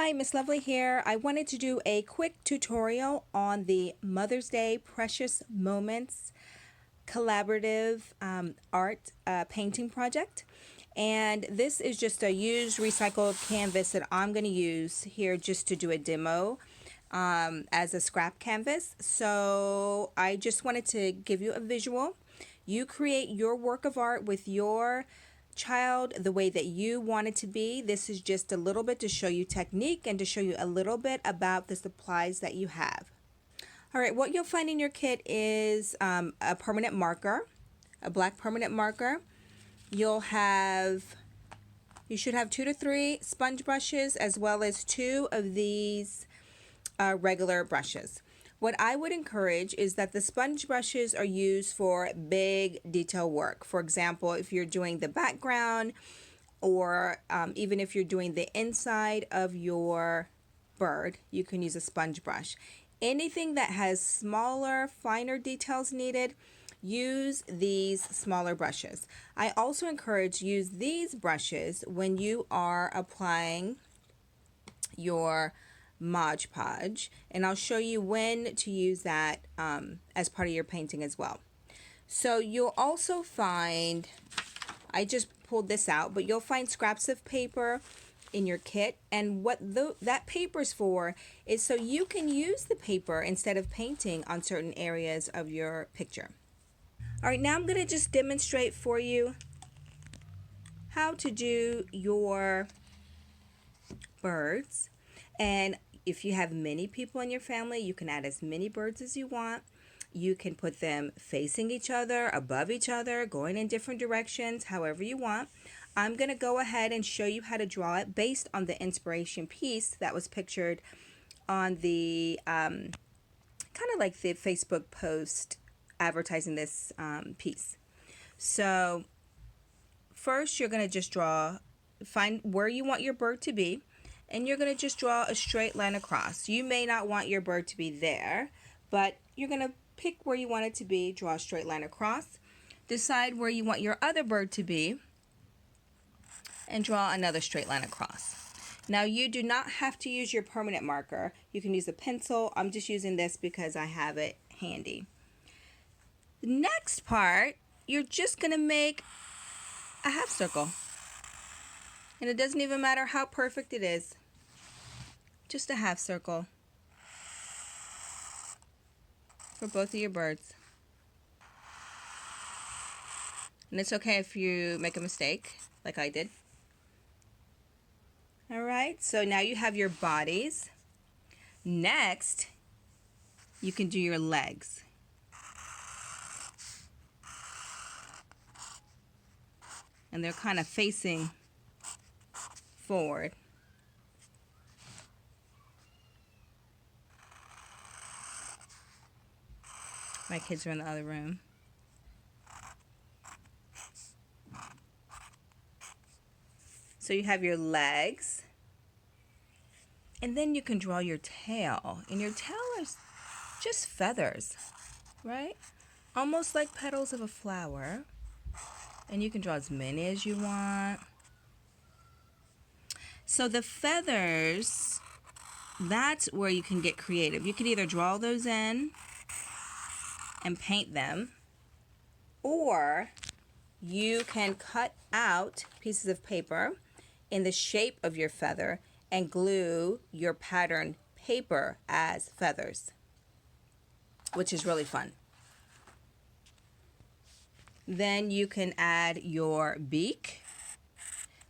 Hi, Miss Lovely here. I wanted to do a quick tutorial on the Mother's Day Precious Moments collaborative art painting project. And this is just a used recycled canvas that I'm going to use here just to do a demo as a scrap canvas. So I just wanted to give you a visual. You create your work of art with your child the way that you want it to be. This is just a little bit to show you technique and to show you a little bit about the supplies that you have. All right, what you'll find in your kit is a permanent marker, a black permanent marker. You should have 2 to 3 sponge brushes as well as 2 of these regular brushes. What I would encourage is that the sponge brushes are used for big detail work. For example, if you're doing the background or even if you're doing the inside of your bird, you can use a sponge brush. Anything that has smaller, finer details needed, use these smaller brushes. I also encourage use these brushes when you are applying your Mod Podge, and I'll show you when to use that as part of your painting as well. So you'll also find, I just pulled this out, but you'll find scraps of paper in your kit, and what that paper's for is so you can use the paper instead of painting on certain areas of your picture. All right, now I'm going to just demonstrate for you how to do your birds. And if you have many people in your family, you can add as many birds as you want. You can put them facing each other, above each other, going in different directions, however you want. I'm going to go ahead and show you how to draw it based on the inspiration piece that was pictured on the kind of like the Facebook post advertising this piece. So first you're going to just find where you want your bird to be, and you're going to just draw a straight line across. You may not want your bird to be there, but you're going to pick where you want it to be, draw a straight line across, decide where you want your other bird to be, and draw another straight line across. Now you do not have to use your permanent marker. You can use a pencil. I'm just using this because I have it handy. The next part, you're just going to make a half circle. And it doesn't even matter how perfect it is. Just a half circle for both of your birds. And it's okay if you make a mistake, like I did. All right, so now you have your bodies. Next, you can do your legs. And they're kind of facing forward. My kids are in the other room. So you have your legs. And then you can draw your tail. And your tail is just feathers, right? Almost like petals of a flower. And you can draw as many as you want. So the feathers, that's where you can get creative. You can either draw those in and paint them, or you can cut out pieces of paper in the shape of your feather and glue your pattern paper as feathers, which is really fun. Then you can add your beak.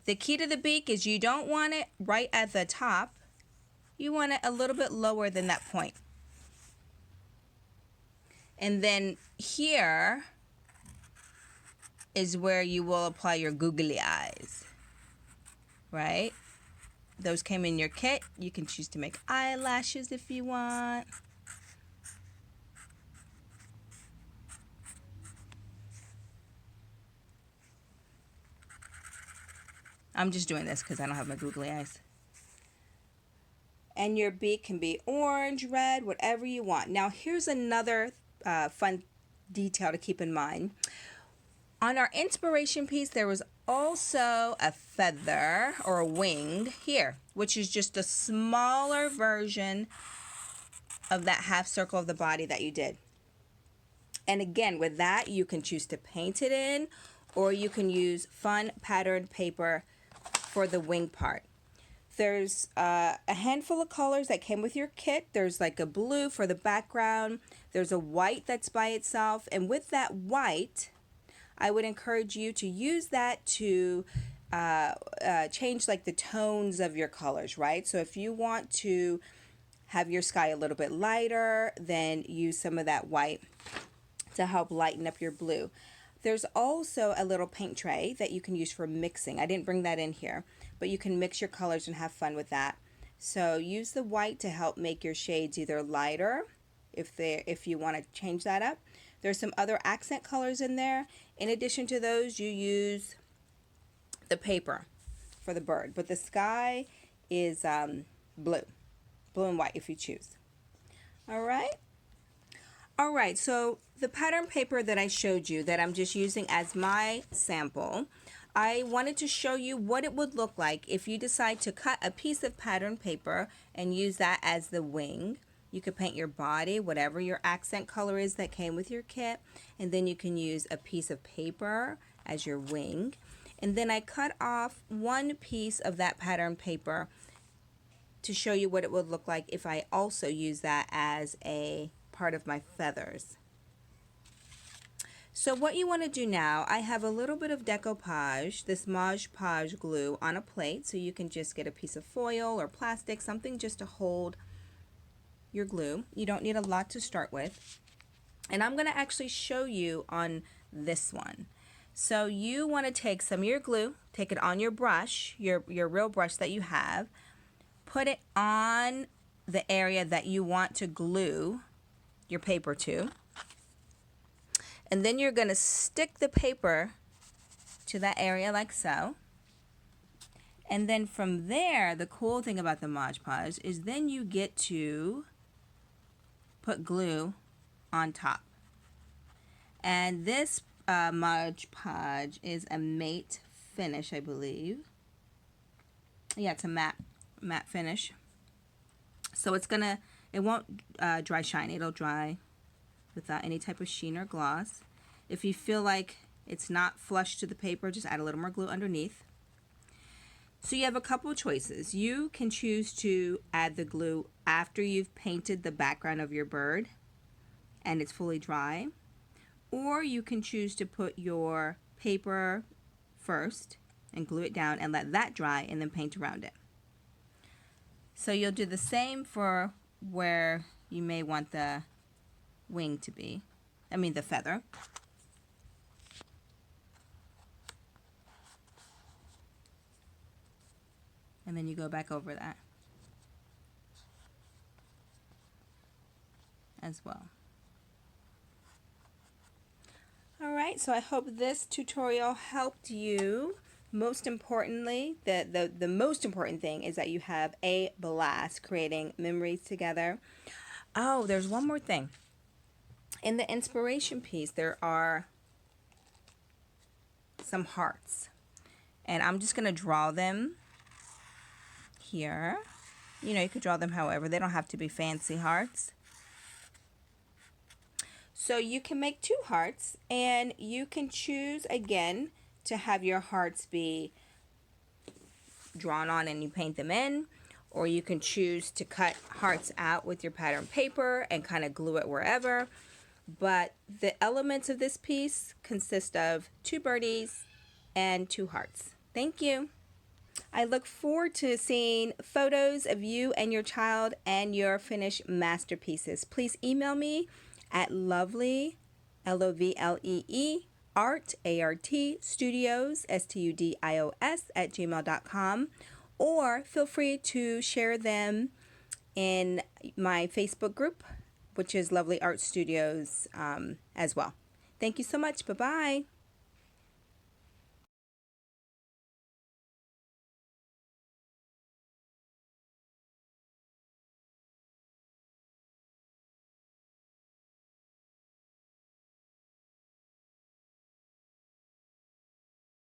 The key to the beak is you don't want it right at the top. You want it a little bit lower than that point. And then here is where you will apply your googly eyes, right? Those came in your kit. You can choose to make eyelashes if you want. I'm just doing this because I don't have my googly eyes. And your beak can be orange, red, whatever you want. Now here's another fun detail to keep in mind. On our inspiration piece, there was also a feather or a wing here which is just a smaller version of that half circle of the body that you did. And again, with that, you can choose to paint it in, or you can use fun patterned paper for the wing part. There's a handful of colors that came with your kit. There's like a blue for the background. There's a white that's by itself. And with that white, I would encourage you to use that to change like the tones of your colors, right? So if you want to have your sky a little bit lighter, then use some of that white to help lighten up your blue. There's also a little paint tray that you can use for mixing. I didn't bring that in here, but you can mix your colors and have fun with that. So use the white to help make your shades either lighter if you want to change that up. There's some other accent colors in there. In addition to those, you use the paper for the bird, but the sky is blue and white if you choose. All right, so the pattern paper that I showed you that I'm just using as my sample, I wanted to show you what it would look like if you decide to cut a piece of pattern paper and use that as the wing. You could paint your body, whatever your accent color is that came with your kit, and then you can use a piece of paper as your wing. And then I cut off one piece of that pattern paper to show you what it would look like if I also use that as a part of my feathers. So what you want to do now, I have a little bit of decoupage, this Mod Podge glue on a plate, so you can just get a piece of foil or plastic, something just to hold your glue. You don't need a lot to start with. And I'm going to actually show you on this one. So you want to take some of your glue, take it on your brush, your real brush that you have, put it on the area that you want to glue your paper to. And then you're going to stick the paper to that area like so. And then from there, the cool thing about the Mod Podge is then you get to put glue on top. And this Mod Podge is a matte finish, I believe. Yeah, it's a matte finish. So it won't dry shiny. It'll dry without any type of sheen or gloss. If you feel like it's not flush to the paper, just add a little more glue underneath. So you have a couple of choices. You can choose to add the glue after you've painted the background of your bird and it's fully dry, or you can choose to put your paper first and glue it down and let that dry and then paint around it. So you'll do the same for where you may want the wing to be, the feather. And then you go back over that as well. All right, so I hope this tutorial helped you. Most importantly, the most important thing is that you have a blast creating memories together. Oh, there's one more thing. In the inspiration piece, there are some hearts. And I'm just going to draw them here. You could draw them however. They don't have to be fancy hearts. So you can make 2 hearts, and you can choose again to have your hearts be drawn on and you paint them in, or you can choose to cut hearts out with your pattern paper and kind of glue it wherever. But the elements of this piece consist of 2 birdies and 2 hearts. Thank you. I look forward to seeing photos of you and your child and your finished masterpieces. Please email me at lovely, LOVLEE, art, A-R-T, studios, STUDIOS, @gmail.com, or feel free to share them in my Facebook group, which is Lovely Art Studios as well. Thank you so much. Bye-bye.